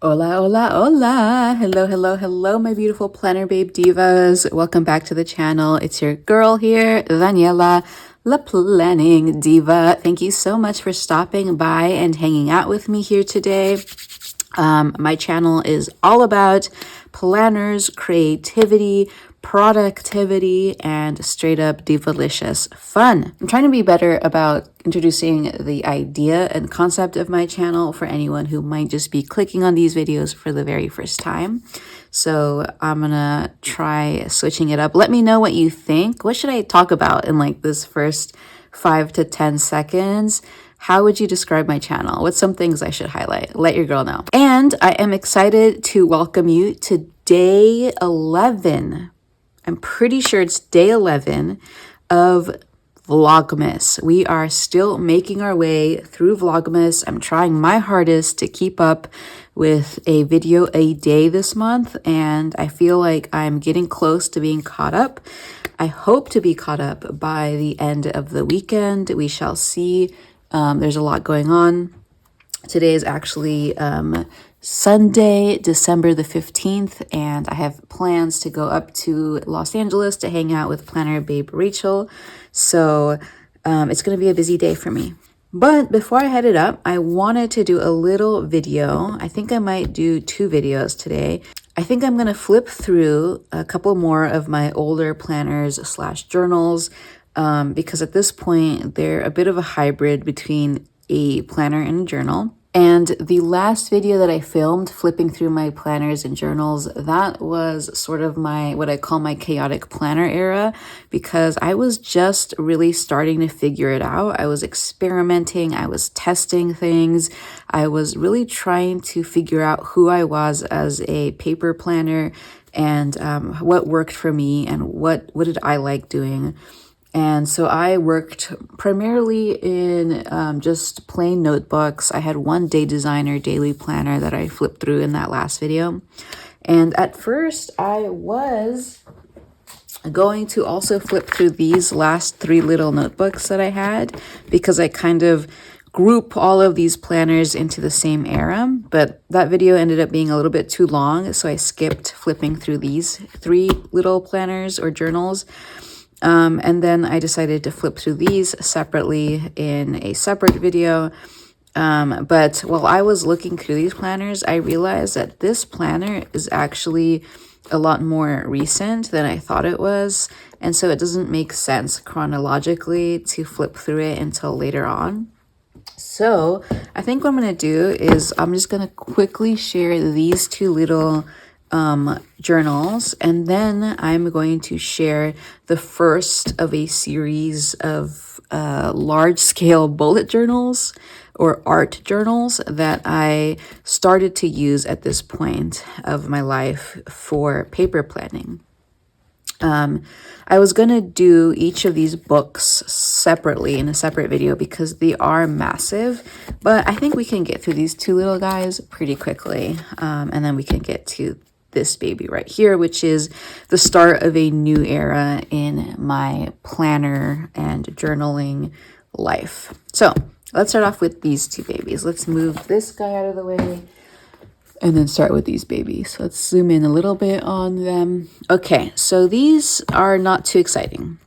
Hola, hola, hola. Hello, hello, hello, my beautiful planner babe divas. Welcome back to the channel. It's your girl here, Daniela, la planning diva. Thank you so much for stopping by and hanging out with me here today. My channel is all about planners, creativity, productivity, and straight up divalicious fun. I'm trying to be better about introducing the idea and concept of my channel for anyone who might just be clicking on these videos for the very first time. So I'm gonna try switching it up. Let me know what you think. What should I talk about in like this first 5 to 10 seconds? How would you describe my channel? What's some things I should highlight? Let your girl know. And I am excited to welcome you to day 11. I'm pretty sure it's day 11 of Vlogmas. We are still making our way through Vlogmas. I'm trying my hardest to keep up with a video a day this month, and I feel like I'm getting close to being caught up. I hope to be caught up by the end of the weekend. We shall see. There's a lot going on. Today is actually Sunday, December the 15th, and I have plans to go up to Los Angeles to hang out with planner babe Rachel. So it's going to be a busy day for me. But before I headed up, I wanted to do a little video. I think I might do 2 videos today. I think I'm going to flip through a couple more of my older planners / journals because at this point, they're a bit of a hybrid between a planner and a journal. And the last video that I filmed flipping through my planners and journals, that was sort of my, what I call my chaotic planner era, because I was just really starting to figure it out. I was experimenting, I was testing things. I was really trying to figure out who I was as a paper planner and what worked for me and what did I like doing. And so I worked primarily in just plain notebooks. I had one day designer daily planner that I flipped through in that last video. And at first I was going to also flip through these last 3 little notebooks that I had because I kind of group all of these planners into the same era, but that video ended up being a little bit too long, so I skipped flipping through these 3 little planners or journals. And then I decided to flip through these separately in a separate video. But while I was looking through these planners, I realized that this planner is actually a lot more recent than I thought it was. And so it doesn't make sense chronologically to flip through it until later on. So I think what I'm going to do is I'm just going to quickly share these 2 little journals, and then I'm going to share the first of a series of large-scale bullet journals or art journals that I started to use at this point of my life for paper planning. I was going to do each of these books separately in a separate video because they are massive, but I think we can get through these 2 little guys pretty quickly, and then we can get to this baby right here, which is the start of a new era in my planner and journaling life. So let's start off with these 2 babies. Let's move this guy out of the way and then start with these babies. Let's zoom in a little bit on them. Okay, so these are not too exciting.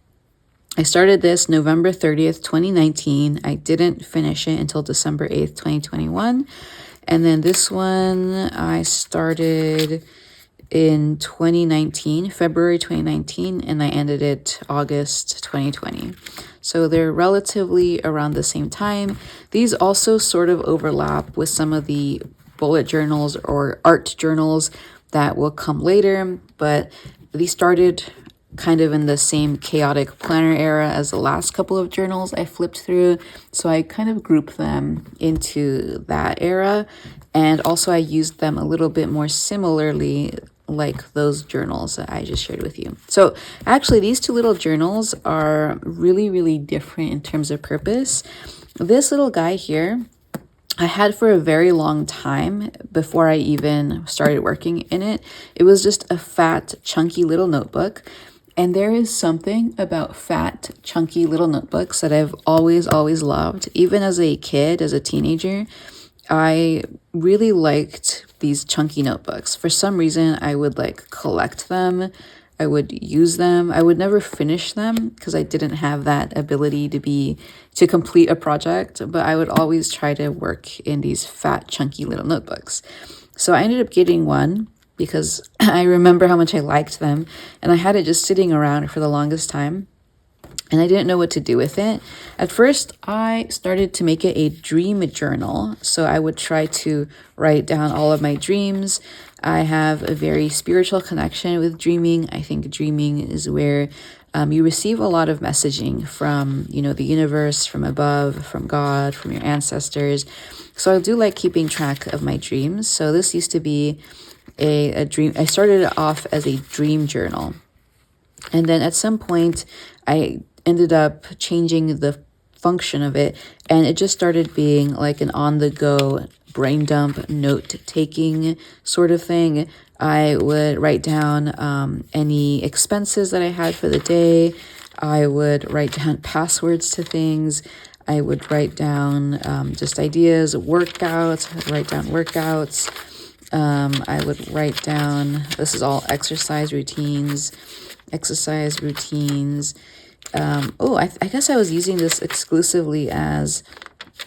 I started this November 30th, 2019. I didn't finish it until December 8th, 2021. And then this one I started in 2019, February 2019, and I ended it August 2020. So they're relatively around the same time. These also sort of overlap with some of the bullet journals or art journals that will come later, but these started kind of in the same chaotic planner era as the last couple of journals I flipped through. So I kind of grouped them into that era. And also I used them a little bit more similarly like those journals that I just shared with you. So actually these 2 little journals are really, really different in terms of purpose. This little guy here, I had for a very long time before I even started working in it. It was just a fat, chunky little notebook. And there is something about fat, chunky little notebooks that I've always loved. Even as a kid, as a teenager, I really liked these chunky notebooks. For some reason, I would like collect them. I would use them. I would never finish them because I didn't have that ability to complete a project, but I would always try to work in these fat, chunky little notebooks. So I ended up getting one because I remember how much I liked them, and I had it just sitting around for the longest time. And I didn't know what to do with it. At first, I started to make it a dream journal. So I would try to write down all of my dreams. I have a very spiritual connection with dreaming. I think dreaming is where you receive a lot of messaging from, the universe, from above, from God, from your ancestors. So I do like keeping track of my dreams. So this used to be a dream. I started it off as a dream journal. And then at some point, I ended up changing the function of it, and it just started being like an on-the-go brain dump note-taking sort of thing. I would write down any expenses that I had for the day. I would write down passwords to things. I would write down just ideas, workouts. I'd write down workouts. I would write down, this is all exercise routines. I guess I was using this exclusively as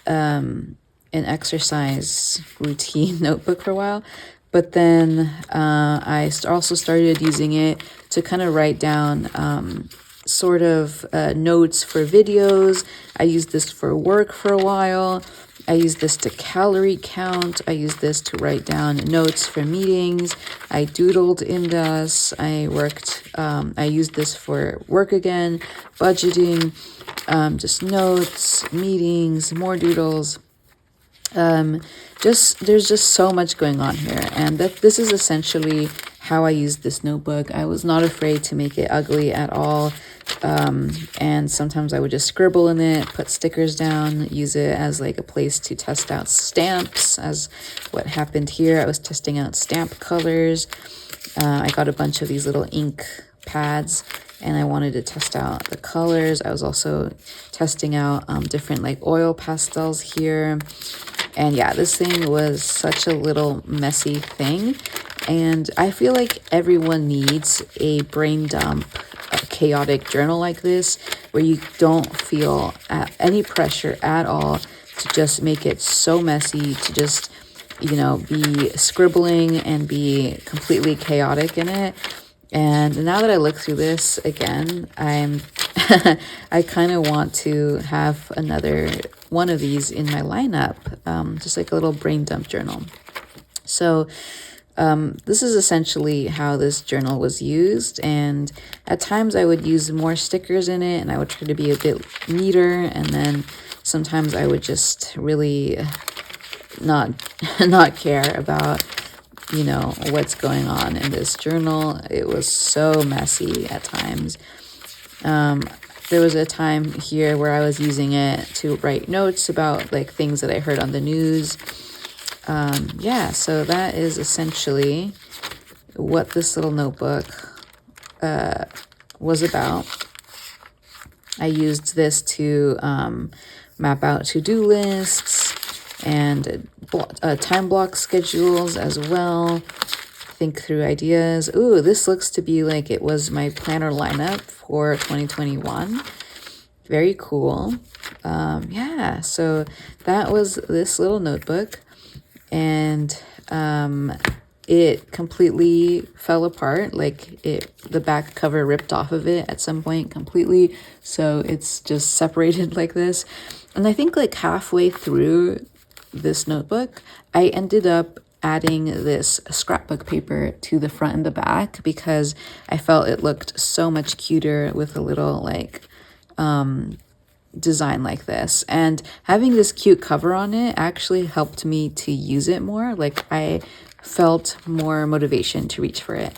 an exercise routine notebook for a while, but then I also started using it to kind of write down sort of notes for videos. I used this for work for a while. I used this to calorie count. I used this to write down notes for meetings. I doodled in this. I used this for work again, budgeting, just notes, meetings, more doodles. There's just so much going on here. And this is essentially how I used this notebook. I was not afraid to make it ugly at all. And sometimes I would just scribble in it, put stickers down, use it as like a place to test out stamps, as what happened here. I was testing out stamp colors. I got a bunch of these little ink pads and I wanted to test out the colors. I was also testing out different like oil pastels here. And yeah, this thing was such a little messy thing. And I feel like everyone needs a brain dump, a chaotic journal like this, where you don't feel any pressure at all to just make it so messy, to just, be scribbling and be completely chaotic in it. And now that I look through this again, I kind of want to have another one of these in my lineup, just like a little brain dump journal. So this is essentially how this journal was used, and at times I would use more stickers in it and I would try to be a bit neater, and then sometimes I would just really not care about what's going on in this journal. It was so messy at times. There was a time here where I was using it to write notes about like things that I heard on the news. So that is essentially what this little notebook was about. I used this to map out to-do lists and time block schedules as well. Think through ideas. Ooh, this looks to be like it was my planner lineup for 2021. Very cool. So that was this little notebook. And it completely fell apart. Like the back cover ripped off of it at some point completely. So it's just separated like this. And I think like halfway through this notebook, I ended up adding this scrapbook paper to the front and the back because I felt it looked so much cuter with a little like design like this. And having this cute cover on it actually helped me to use it more. Like I felt more motivation to reach for it.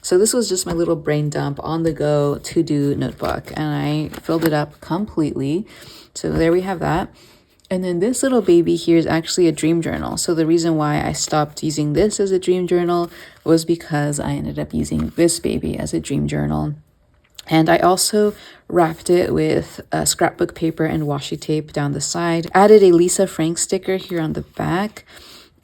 So this was just my little brain dump on the go to-do notebook, and I filled it up completely. So there we have that. And then this little baby here is actually a dream journal. So the reason why I stopped using this as a dream journal was because I ended up using this baby as a dream journal. And I also wrapped it with scrapbook paper and washi tape down the side. Added a Lisa Frank sticker here on the back.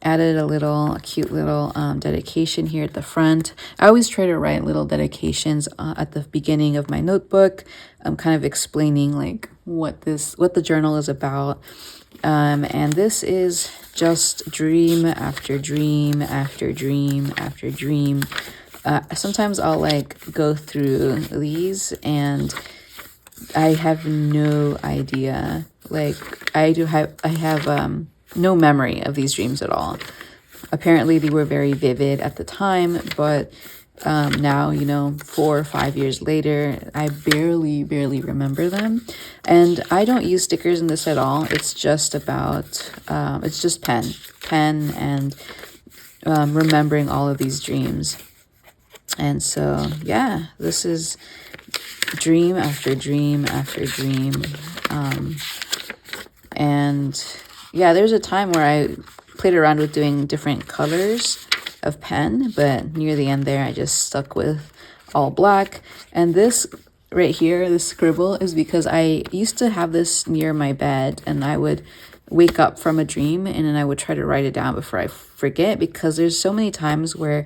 added a cute little dedication here at the front. I always try to write little dedications at the beginning of my notebook. I'm kind of explaining like what the journal is about. And this is just dream after dream after dream after dream. Sometimes I'll like go through these and I have no idea. Like I have no memory of these dreams at all. Apparently they were very vivid at the time, but now, you know, 4 or 5 years later, I barely remember them. And I don't use stickers in this at all. It's just about, it's just pen and remembering all of these dreams. And so, yeah, this is dream after dream after dream. And yeah, there's a time where I played around with doing different colors of pen, but near the end there I just stuck with all black. And this right here, this scribble, is because I used to have this near my bed and I would wake up from a dream and then I would try to write it down before I forget, because there's so many times where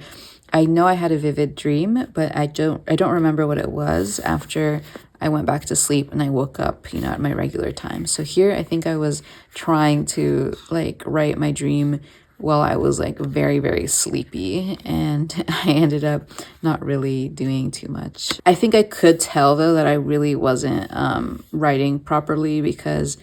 I know I had a vivid dream, but I don't remember what it was after I went back to sleep and I woke up, you know, at my regular time. So here I think I was trying to like write my dream while I was like very sleepy, and I ended up not really doing too much. I think I could tell though that I really wasn't writing properly, because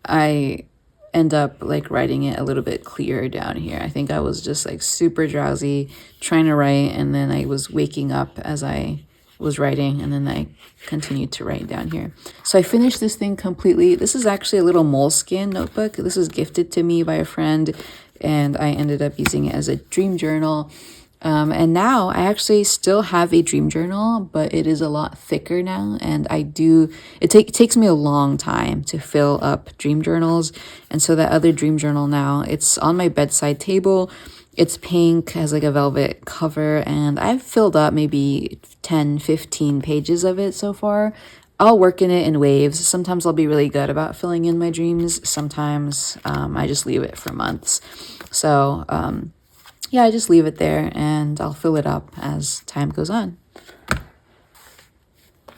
I end up like writing it a little bit clearer down here. I think I was just like super drowsy trying to write, and then I was waking up as I was writing, and then I continued to write down here. So I finished this thing completely. This is actually a little moleskin notebook. This was gifted to me by a friend, and I ended up using it as a dream journal. And now I actually still have a dream journal, but it is a lot thicker now, and it takes me a long time to fill up dream journals. And so that other dream journal now, it's on my bedside table. It's pink, has like a velvet cover, and I've filled up maybe 10-15 pages of it so far. I'll work in it in waves. Sometimes I'll be really good about filling in my dreams. Sometimes I just leave it for months. So yeah, I just leave it there and I'll fill it up as time goes on.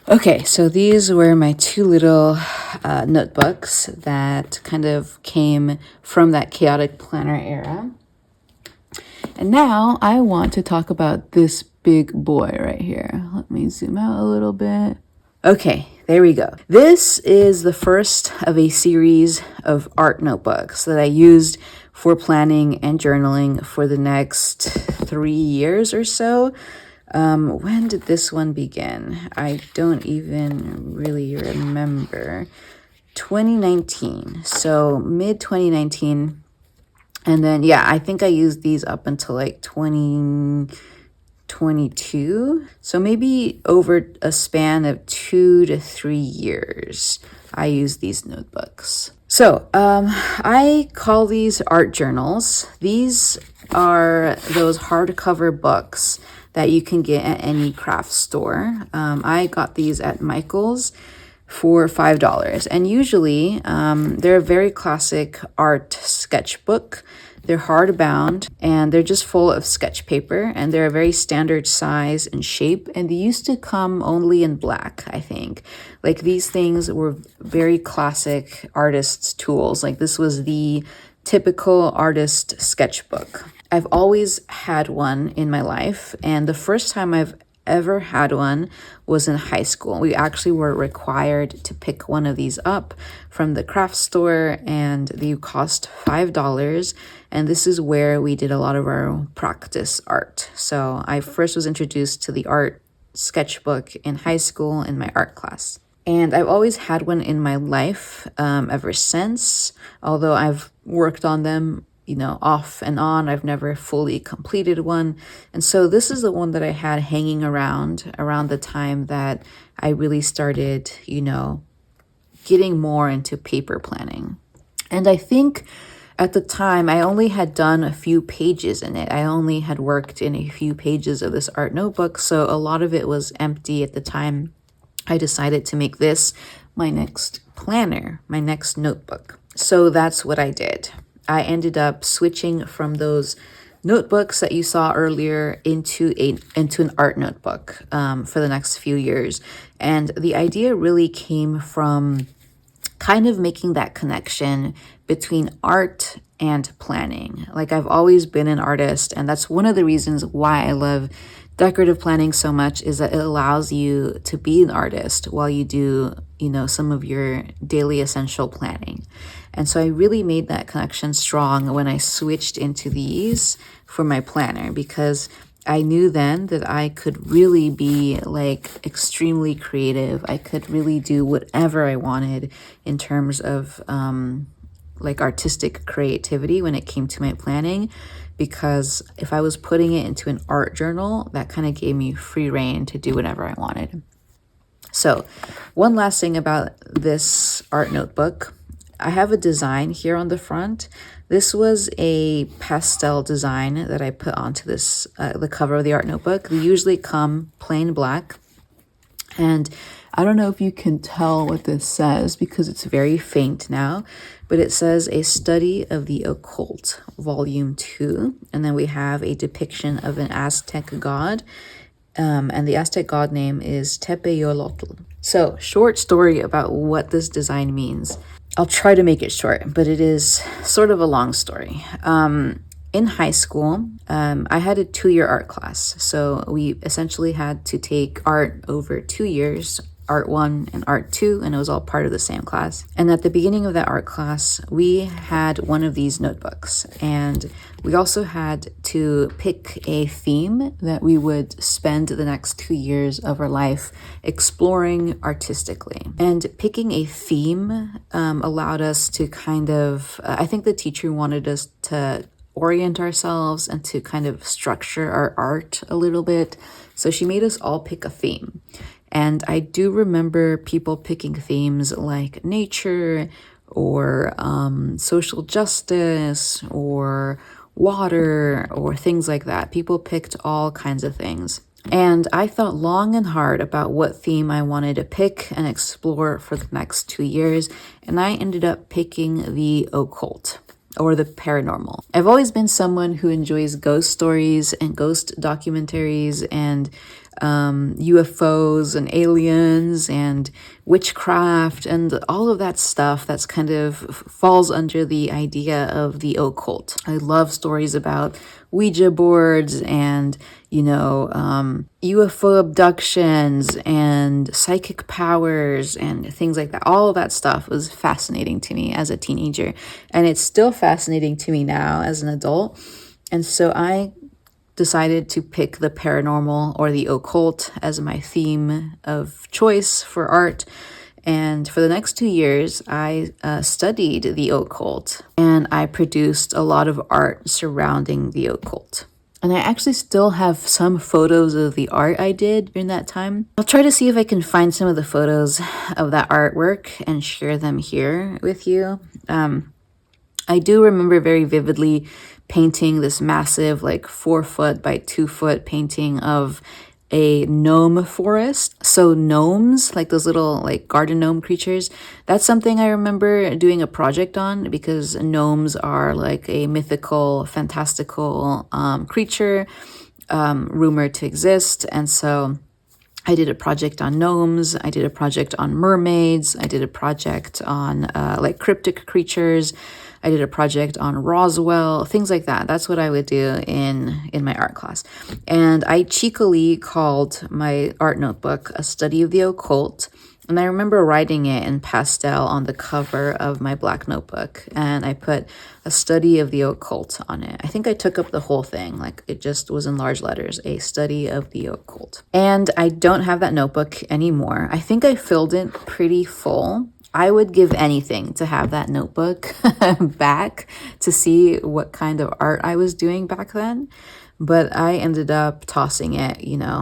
Okay, so these were my two little notebooks that kind of came from that chaotic planner era. And now I want to talk about this big boy right here. Let me zoom out a little bit. Okay, there we go. This is the first of a series of art notebooks that I used for planning and journaling for the next 3 years or so. When did this one begin? I don't even really remember. 2019. So mid 2019. And then, yeah, I think I used these up until like 2022. So maybe over a span of 2 to 3 years, I used these notebooks. So I call these art journals. These are those hardcover books that you can get at any craft store. I got these at Michael's for $5. And usually they're a very classic art sketchbook. They're hardbound and they're just full of sketch paper, and they're a very standard size and shape. And they used to come only in black, I think. Like these things were very classic artist's tools. Like this was the typical artist sketchbook. I've always had one in my life, and the first time I've ever had one was in high school. We actually were required to pick one of these up from the craft store, and they cost $5. And this is where we did a lot of our practice art. So I first was introduced to the art sketchbook in high school in my art class. And I've always had one in my life ever since, although I've worked on them, you know, off and on. I've never fully completed one. And so this is the one that I had hanging around the time that I really started, you know, getting more into paper planning. And I think at the time I only had done a few pages in it. I only had worked in a few pages of this art notebook. So a lot of it was empty at the time I decided to make this my next planner, my next notebook. So that's what I did. I ended up switching from those notebooks that you saw earlier into an art notebook for the next few years. And the idea really came from kind of making that connection between art and planning. Like, I've always been an artist, and that's one of the reasons why I love decorative planning so much, is that it allows you to be an artist while you do, some of your daily essential planning. And so I really made that connection strong when I switched into these for my planner, because I knew then that I could really be like extremely creative. I could really do whatever I wanted in terms of like artistic creativity when it came to my planning, because if I was putting it into an art journal, that kind of gave me free reign to do whatever I wanted. So one last thing about this art notebook, I have a design here on the front. This was a pastel design that I put onto this, the cover of the art notebook. They usually come plain black. And I don't know if you can tell what this says because it's very faint now, but it says A Study of the Occult, Volume 2. And then we have a depiction of an Aztec god. And the Aztec god name is Tepeyolotl. So, short story about what this design means. I'll try to make it short, but it is sort of a long story. In high school, I had a 2-year art class. So we essentially had to take art over 2 years, Art 1 and Art 2, and it was all part of the same class. And at the beginning of that art class, we had one of these notebooks. And we also had to pick a theme that we would spend the next 2 years of our life exploring artistically. And picking a theme allowed us to kind of, I think the teacher wanted us to orient ourselves and to kind of structure our art a little bit. So she made us all pick a theme. And I do remember people picking themes like nature or social justice or water or things like that. People picked all kinds of things. And I thought long and hard about what theme I wanted to pick and explore for the next 2 years. And I ended up picking the occult, or the paranormal. I've always been someone who enjoys ghost stories and ghost documentaries and UFOs and aliens and witchcraft and all of that stuff that's kind of falls under the idea of the occult. I love stories about Ouija boards and, UFO abductions and psychic powers and things like that. All of that stuff was fascinating to me as a teenager, and it's still fascinating to me now as an adult. And so I decided to pick the paranormal or the occult as my theme of choice for art. And for the next 2 years, I studied the occult, and I produced a lot of art surrounding the occult. And I actually still have some photos of the art I did during that time. I'll try to see if I can find some of the photos of that artwork and share them here with you. I do remember very vividly painting this massive, like 4-foot by 2-foot painting of a gnome forest. So gnomes, like those little like garden gnome creatures, that's something I remember doing a project on, because gnomes are like a mythical, fantastical creature rumored to exist. And so I did a project on gnomes, I did a project on mermaids, I did a project on like cryptic creatures, I did a project on Roswell, things like that. That's what I would do in my art class. And I cheekily called my art notebook A Study of the Occult. And I remember writing it in pastel on the cover of my black notebook. And I put A Study of the Occult on it. I think I took up the whole thing. Like, it just was in large letters, A Study of the Occult. And I don't have that notebook anymore. I think I filled it pretty full. I would give anything to have that notebook back to see what kind of art I was doing back then. But I ended up tossing it,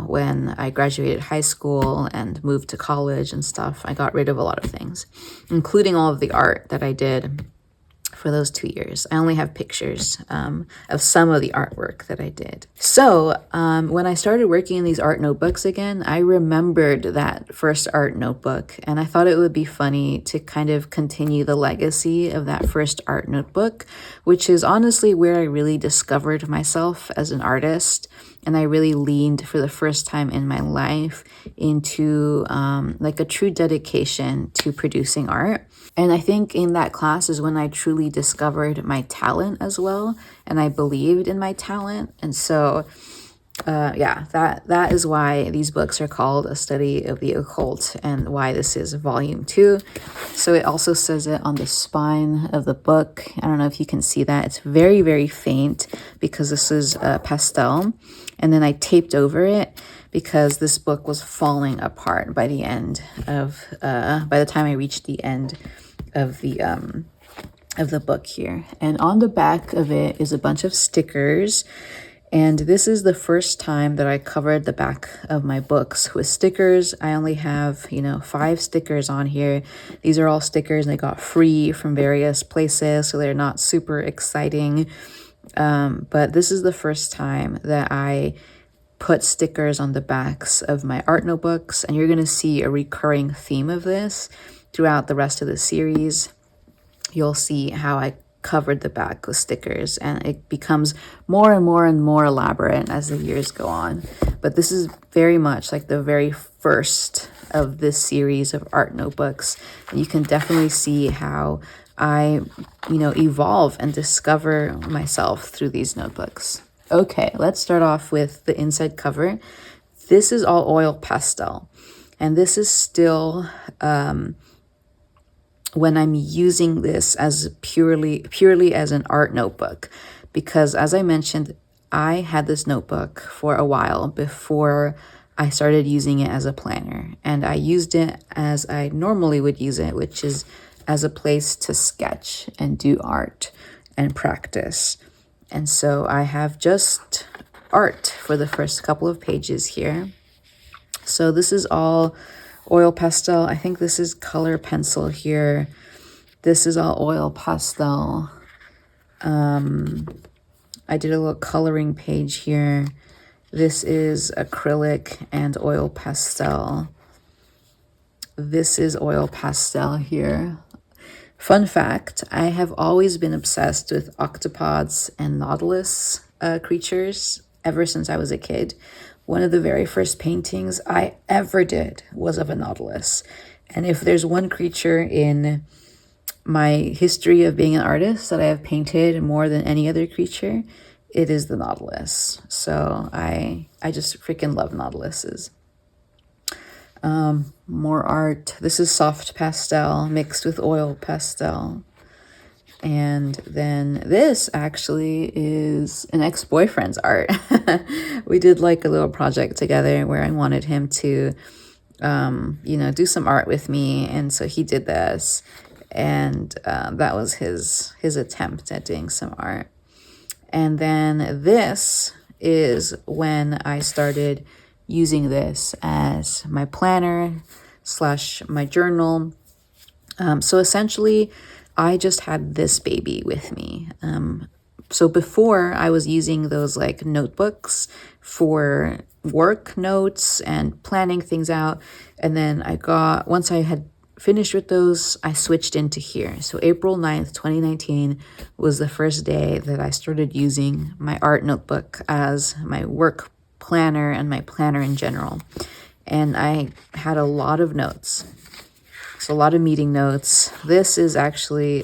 when I graduated high school and moved to college and stuff. I got rid of a lot of things, including all of the art that I did for those 2 years. I only have pictures of some of the artwork that I did. So when I started working in these art notebooks again, I remembered that first art notebook, and I thought it would be funny to kind of continue the legacy of that first art notebook, which is honestly where I really discovered myself as an artist. And I really leaned for the first time in my life into like a true dedication to producing art. And I think in that class is when I truly discovered my talent as well. And I believed in my talent. And so, yeah, that is why these books are called A Study of the Occult, and why this is volume 2. So it also says it on the spine of the book. I don't know if you can see that. It's very, very faint because this is pastel. And then I taped over it because this book was falling apart by the end of, by the time I reached the end of the book here. And on the back of it is a bunch of stickers. And this is the first time that I covered the back of my books with stickers. I only have, 5 stickers on here. These are all stickers and they got free from various places, so they're not super exciting. But this is the first time that I put stickers on the backs of my art notebooks, and you're going to see a recurring theme of this throughout the rest of the series. You'll see how I covered the back with stickers, and it becomes more and more and more elaborate as the years go on. But this is very much like the very first of this series of art notebooks. And you can definitely see how I, evolve and discover myself through these notebooks. Okay, let's start off with the inside cover. This is all oil pastel, and this is still when I'm using this as purely as an art notebook, because as I mentioned, I had this notebook for a while before I started using it as a planner, and I used it as I normally would use it, which is as a place to sketch and do art and practice. And so I have just art for the first couple of pages here. So this is all oil pastel. I think this is color pencil here. This is all oil pastel. I did a little coloring page here. This is acrylic and oil pastel. This is oil pastel here. Fun fact, I have always been obsessed with octopods and nautilus creatures ever since I was a kid. One of the very first paintings I ever did was of a nautilus. And if there's one creature in my history of being an artist that I have painted more than any other creature, it is the nautilus. So I just freaking love nautiluses. More art. This is soft pastel mixed with oil pastel. And then this actually is an ex-boyfriend's art. We did like a little project together where I wanted him to, do some art with me. And so he did this. And that was his attempt at doing some art. And then this is when I started using this as my planner / my journal. So essentially, I just had this baby with me. So before, I was using those like notebooks for work notes and planning things out. And then once I had finished with those, I switched into here. So April 9th, 2019 was the first day that I started using my art notebook as my work planner and my planner in general. And I had a lot of notes. So a lot of meeting notes. This is actually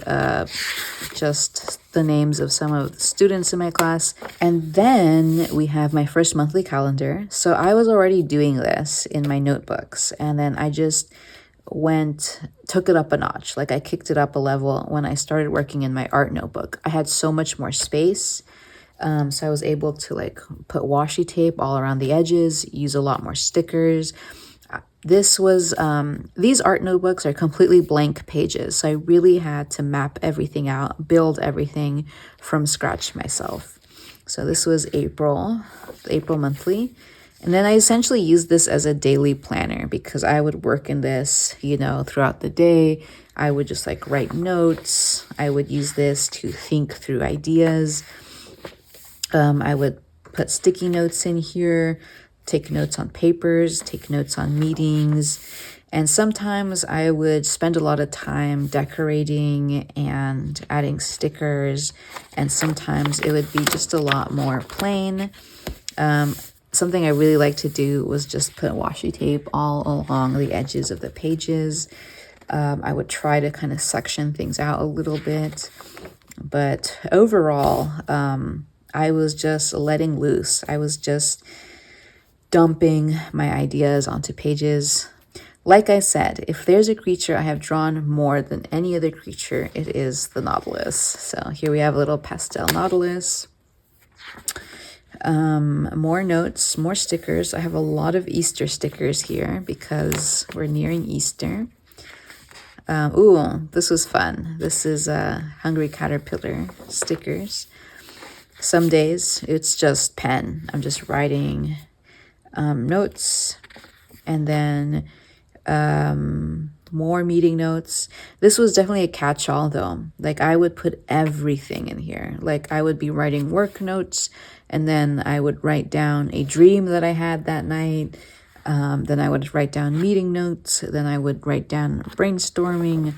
just the names of some of the students in my class. And then we have my first monthly calendar. So I was already doing this in my notebooks. And then I just took it up a notch. Like I kicked it up a level when I started working in my art notebook. I had so much more space. So I was able to like put washi tape all around the edges, use a lot more stickers. These art notebooks are completely blank pages. So I really had to map everything out, build everything from scratch myself. So this was April monthly. And then I essentially use this as a daily planner because I would work in this, you know, throughout the day. I would just like write notes. I would use this to think through ideas. I would put sticky notes in here, take notes on papers, take notes on meetings. And sometimes I would spend a lot of time decorating and adding stickers. And sometimes it would be just a lot more plain. Something I really like to do was just put washi tape all along the edges of the pages. I would try to kind of section things out a little bit. But overall, I was just letting loose. I was just dumping my ideas onto pages. Like I said, if there's a creature I have drawn more than any other creature, it is the nautilus. So here we have a little pastel nautilus. More notes, more stickers. I have a lot of Easter stickers here because we're nearing Easter. Ooh, this was fun. This is Hungry Caterpillar stickers. Some days it's just pen. I'm just writing notes, and then more meeting notes. This was definitely a catch-all though. Like I would put everything in here. Like I would be writing work notes, and then I would write down a dream that I had that night. Then I would write down meeting notes. Then I would write down brainstorming.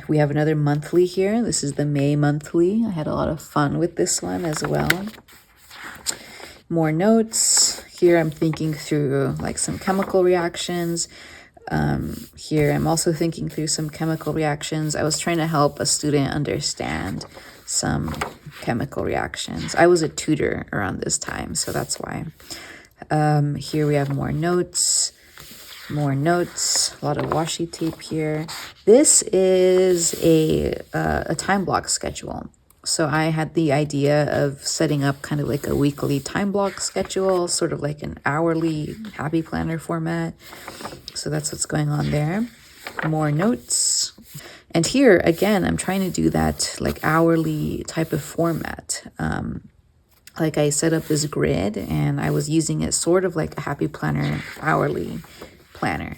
We have another monthly here. This is the May monthly. I had a lot of fun with this one as well. More notes. Here I'm thinking through like some chemical reactions. Here I'm also thinking through some chemical reactions. I was trying to help a student understand some chemical reactions. I was a tutor around this time, so that's why. Here we have more notes, a lot of washi tape here. This is a time block schedule. So I had the idea of setting up kind of like a weekly time block schedule, sort of like an hourly happy planner format. So that's what's going on there. More notes. And here, again, I'm trying to do that like hourly type of format. Like I set up this grid and I was using it sort of like a happy planner, hourly planner.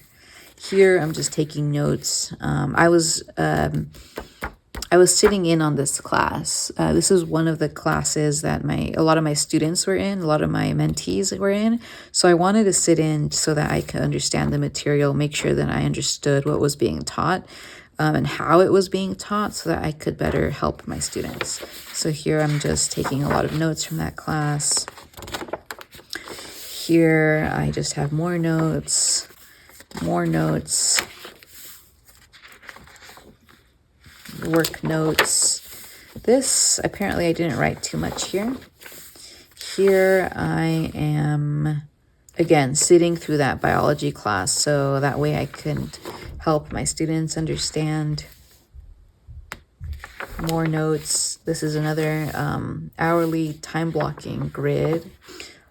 Here, I'm just taking notes. I was sitting in on this class. This is one of the classes that a lot of my students were in, a lot of my mentees were in. So I wanted to sit in so that I could understand the material, make sure that I understood what was being taught. And how it was being taught so that I could better help my students. So here I'm just taking a lot of notes from that class. Here I just have more notes, work notes. This, apparently I didn't write too much here. Here I am, again, sitting through that biology class so that way I could help my students understand. More notes. This is another hourly time blocking grid.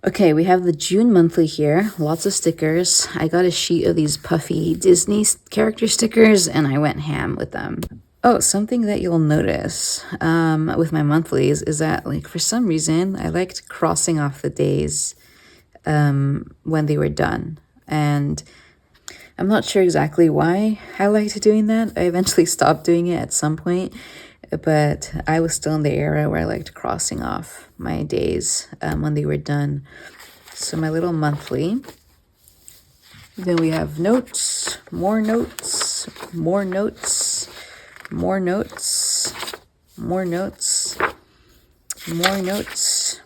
Okay, we have the June monthly here. Lots of stickers. I got a sheet of these puffy Disney character stickers and I went ham with them. Oh, something that you'll notice with my monthlies is that, like, for some reason, I liked crossing off the days when they were done. And I'm not sure exactly why I liked doing that. I eventually stopped doing it at some point, but I was still in the era where I liked crossing off my days when they were done. So my little monthly. Then we have notes, more notes, more notes, more notes, more notes, more notes,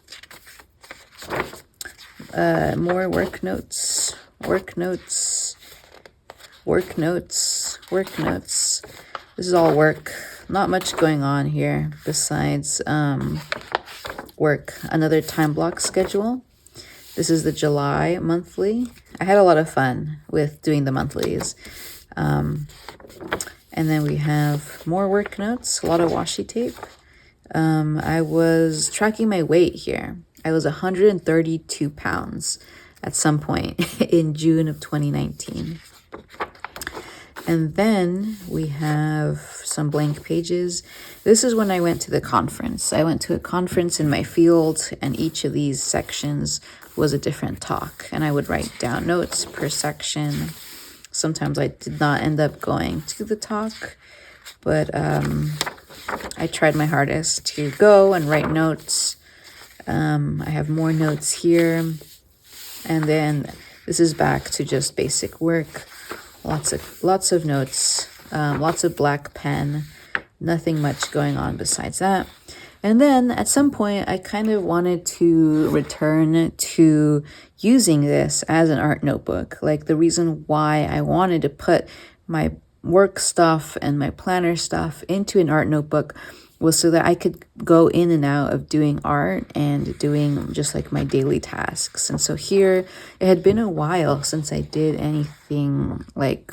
more work notes, work notes, work notes, work notes. This is all work. Not much going on here besides work. Another time block schedule. This is the July monthly. I had a lot of fun with doing the monthlies. And then we have more work notes, a lot of washi tape. I was tracking my weight here. I was 132 pounds at some point in June of 2019. And then we have some blank pages. This is when I went to the conference. I went to a conference in my field, and each of these sections was a different talk. And I would write down notes per section. Sometimes I did not end up going to the talk, but I tried my hardest to go and write notes. I have more notes here. And then this is back to just basic work. Lots of notes, lots of black pen, nothing much going on besides that. And then at some point, I kind of wanted to return to using this as an art notebook. Like, the reason why I wanted to put my work stuff and my planner stuff into an art notebook was so that I could go in and out of doing art and doing just like my daily tasks. And so here, it had been a while since I did anything like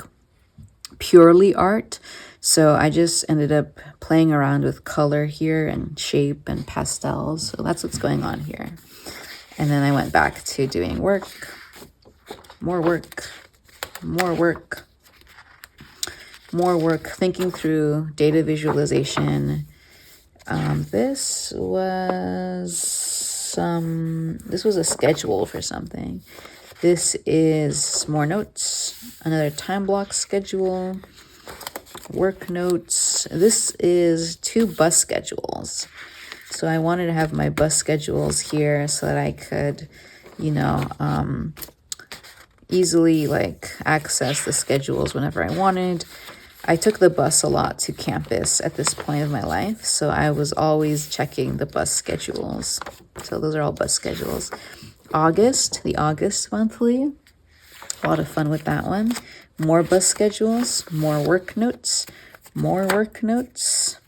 purely art. So I just ended up playing around with color here and shape and pastels. So that's what's going on here. And then I went back to doing work, more work, more work, more work, thinking through data visualization. This was a schedule for something. This is more notes, another time block schedule, work notes. This is 2 bus schedules. So I wanted to have my bus schedules here so that I could, easily like access the schedules whenever I wanted. I took the bus a lot to campus at this point of my life, so I was always checking the bus schedules. So those are all bus schedules. The August monthly, a lot of fun with that one. More bus schedules, more work notes, more work notes.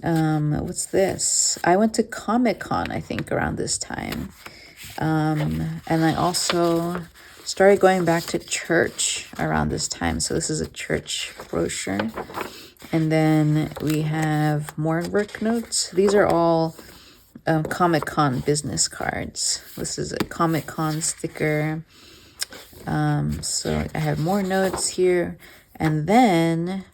What's this? I went to Comic-Con, I think, around this time. And I also started going back to church around this time. So this is a church brochure. And then we have more work notes. These are all Comic-Con business cards. This is a Comic-Con sticker. So I have more notes here. And then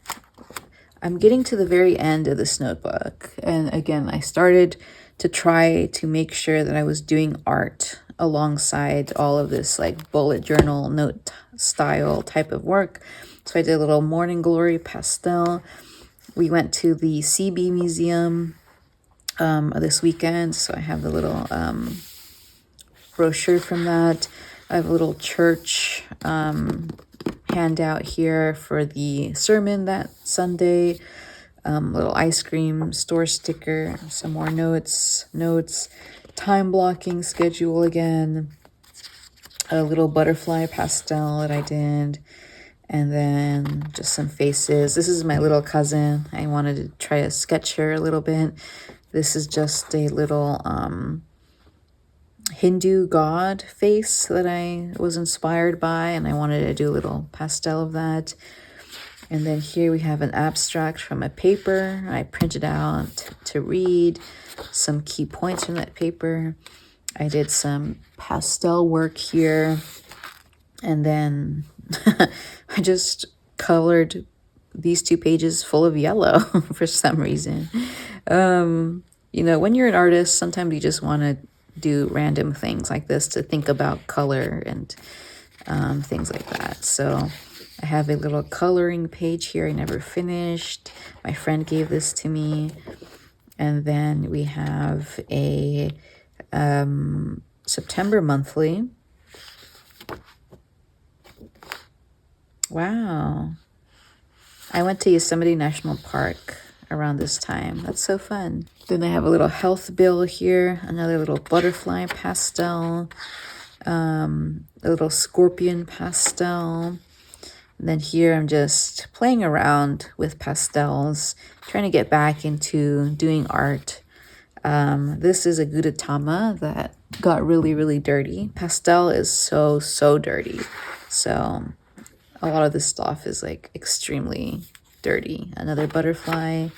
I'm getting to the very end of this notebook. And again, I started to try to make sure that I was doing art alongside all of this like bullet journal note style type of work. So I did a little morning glory pastel. We went to the CB Museum this weekend. So I have the little brochure from that. I have a little church handout here for the sermon that Sunday. Little ice cream store sticker, some more notes, time blocking schedule again, a little butterfly pastel that I did, and then just some faces. This is my little cousin. I wanted to try to sketch her a little bit. This is just a little Hindu god face that I was inspired by, and I wanted to do a little pastel of that. And then here we have an abstract from a paper I printed out to read some key points from that paper. I did some pastel work here. And then I just colored these 2 pages full of yellow for some reason. When you're an artist, sometimes you just want to do random things like this to think about color and things like that. So I have a little coloring page here I never finished. My friend gave this to me. And then we have a September monthly. Wow. I went to Yosemite National Park around this time. That's so fun. Then I have a little health bill here, another little butterfly pastel, a little scorpion pastel. And then here I'm just playing around with pastels, trying to get back into doing art. This is a Gudetama that got really, really dirty. Pastel is so dirty. So a lot of this stuff is like extremely dirty. Another butterfly.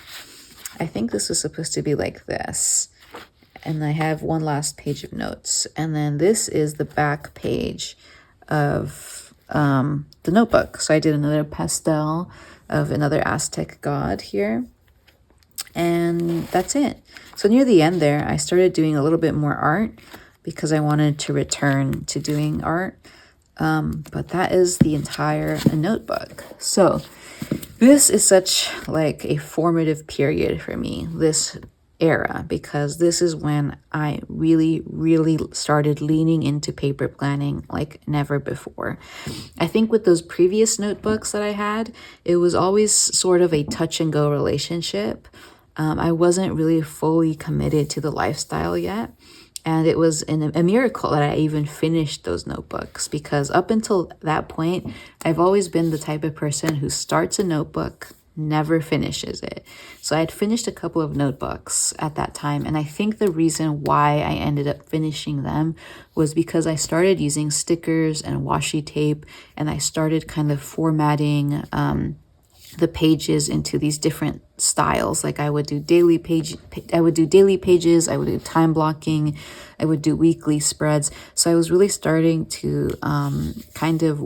I think this was supposed to be like this. And I have one last page of notes. And then this is the back page of the notebook. So I did another pastel of another Aztec god here. And that's it. So near the end there, I started doing a little bit more art because I wanted to return to doing art. But that is the entire notebook. So this is such like a formative period for me, this era, because this is when I really, really started leaning into paper planning like never before. I think with those previous notebooks that I had, it was always sort of a touch and go relationship. I wasn't really fully committed to the lifestyle yet. And it was a miracle that I even finished those notebooks, because up until that point, I've always been the type of person who starts a notebook, never finishes it. So I had finished a couple of notebooks at that time. And I think the reason why I ended up finishing them was because I started using stickers and washi tape, and I started kind of formatting the pages into these different styles. Like I would do daily pages, I would do time blocking, I would do weekly spreads. So I was really starting to kind of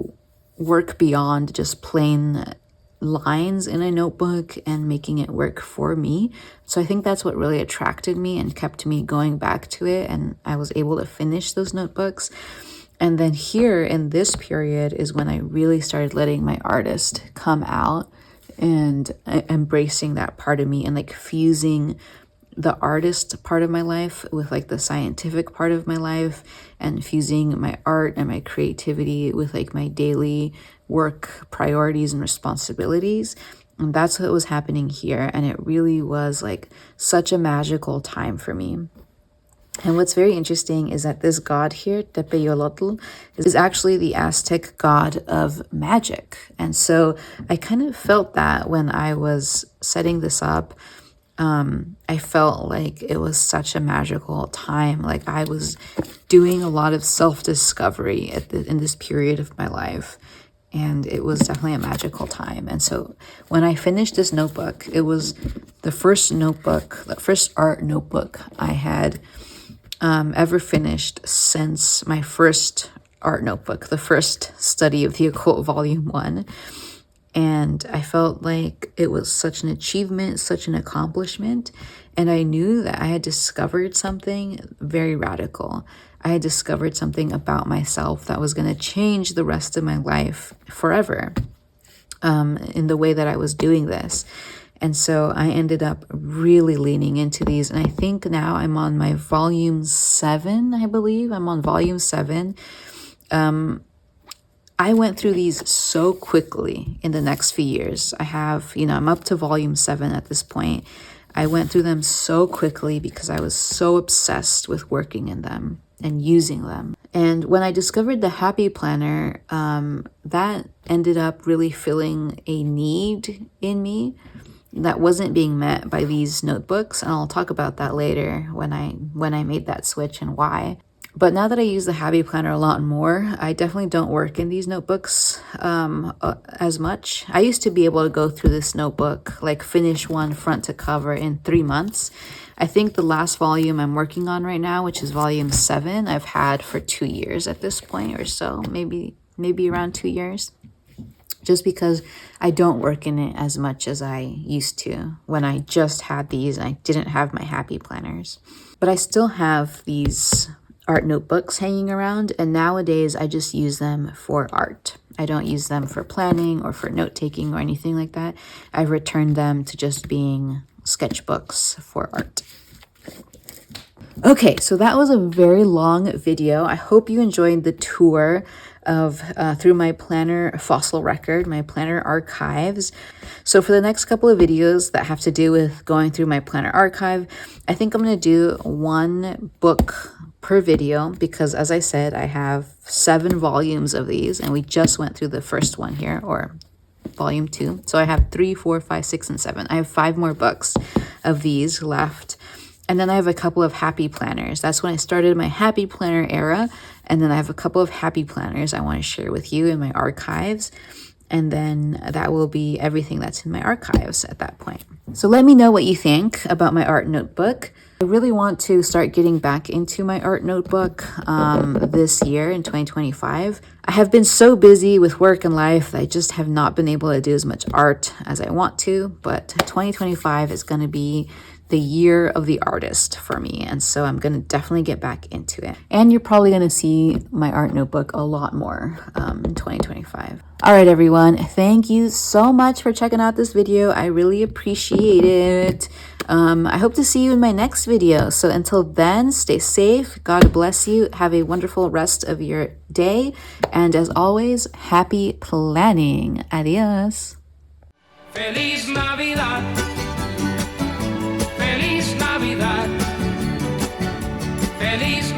work beyond just plain lines in a notebook and making it work for me. So I think that's what really attracted me and kept me going back to it, and I was able to finish those notebooks. And then here in this period is when I really started letting my artist come out and embracing that part of me, and like fusing the artist part of my life with like the scientific part of my life, and fusing my art and my creativity with like my daily work priorities and responsibilities. And that's what was happening here. And it really was like such a magical time for me. And what's very interesting is that this god here, Tepeyolotl, is actually the Aztec god of magic. And so I kind of felt that when I was setting this up. I felt like it was such a magical time. Like I was doing a lot of self-discovery in this period of my life. And it was definitely a magical time. And so when I finished this notebook, it was the first art notebook I had ever finished since my first art notebook, the first Study of the Occult Volume 1. And I felt like it was such an achievement, such an accomplishment. And I knew that I had discovered something very radical. I had discovered something about myself that was going to change the rest of my life forever, in the way that I was doing this. And so I ended up really leaning into these. And I think now I'm on my volume 7, I believe. I'm on volume 7. I went through these so quickly in the next few years. I'm up to volume 7 at this point. I went through them so quickly because I was so obsessed with working in them and using them. And when I discovered the Happy Planner, that ended up really filling a need in me that wasn't being met by these notebooks. And I'll talk about that later when I made that switch and why. But now that I use the Happy Planner a lot more, I definitely don't work in these notebooks as much. I used to be able to go through this notebook, like finish one front to cover in 3 months. I think the last volume I'm working on right now, which is volume 7, I've had for 2 years at this point or so, maybe around 2 years. Just because I don't work in it as much as I used to when I just had these and I didn't have my Happy Planners. But I still have these art notebooks hanging around, and nowadays I just use them for art. I don't use them for planning or for note-taking or anything like that. I've returned them to just being sketchbooks for art. Okay, so that was a very long video. I hope you enjoyed the tour of through my planner fossil record, my planner archives. So for the next couple of videos that have to do with going through my planner archive, I think I'm going to do 1 book per video, because as I said, I have 7 volumes of these, and we just went through the first one here, or volume 2. So I have 3, 4, 5, 6, and 7. I have 5 more books of these left. And then I have a couple of Happy Planners. That's when I started my Happy Planner era. And then I have a couple of Happy Planners I want to share with you in my archives. And then that will be everything that's in my archives at that point. So let me know what you think about my art notebook. I really want to start getting back into my art notebook this year in 2025. I have been so busy with work and life that I just have not been able to do as much art as I want to, but 2025 is going to be the year of the artist for me, and so I'm going to definitely get back into it. And you're probably going to see my art notebook a lot more in 2025. All right, everyone, thank you so much for checking out this video. I really appreciate it. I hope to see you in my next video. So until then, stay safe. God bless you. Have a wonderful rest of your day. And as always, happy planning. Adios. Feliz Navidad. Feliz Navidad. Feliz